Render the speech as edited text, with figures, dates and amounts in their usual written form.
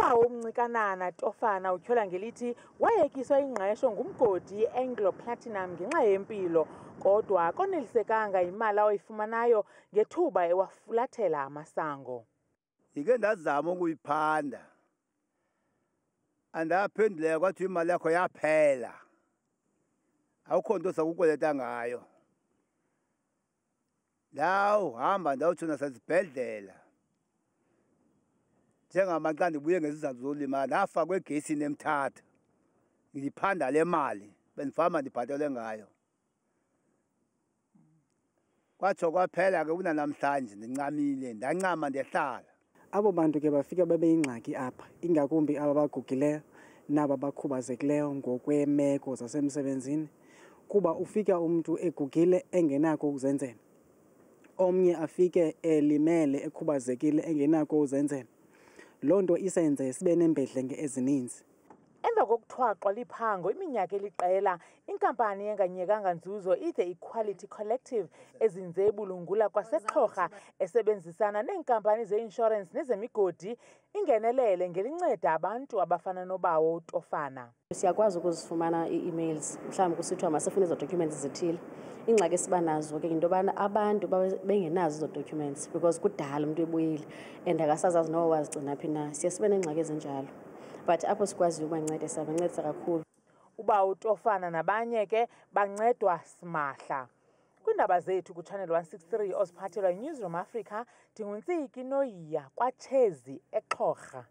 Ubawo uMncikanana Tofana utyhola ngelithi wayekiswa ingqesho ngumgodi Anglo Platinum ngenxa yempilo, kodwa akonelisekanga imali awayifumanayo ngethuba ewafulathela amasango. Ndike ndazama ukuyiphanda, andaphenduleka kwathi imali yakho yaphela, awukho nto sakukweleta ngayo. Ndawuhamba ndawutsho nasezibhedlela. Njengamanje ndibuye ngezizathu zolima, ndafakwa egesini eMthatha, ndiyiphanda le mali bendifama ndibhatele ngayo. Kwatsho kwaphela ke kunanamhlanje ndincamile, ndancama ndehlala. Abo bantu ke bafika babe yingxaki apha, ingakumbi aba bagugileyo naba bakhubazekileyo ngokweemeko zasemsebenzini, kuba ufika umntu egugile engenako ukuzenzela, omnye afike elimele ekhubazekile engenako ukuzenzela. Loo nto isenze sibe neembedlenge ezininzi. Emva kokuthwaxwa liphango iminyaka eliqela, inkampani enganyekanga nzuzo iThe Equality Collective ezinze ibulungula kwaseXhorha esebenzisana neenkampani zeinshorensi nezemigodi ingenelele ngelinceda abantu abafana noBawo Tofana. Siyakwazi ukuzifumana ii-emails, mhlawumbi kusithiwa masifune ezo documents zithile. Ingxaki esiba nazo ke into yobana abantu bengenazo ezo documents because kudala umntu ebuyile and akasazazi noba wazigcina phi na. Siye sibe neengxaki ezinjalo. But apho sikwaziyo ukubanceda siyabancedisa kakhulu. Ubawo Tofana nabanye ke bancedwa simahla. Kwiindaba zethu kuChannel 163 oziphathelwa yiNewsroom Africa, ndinguNtsiki Noyiya kwaChezi eXhorha.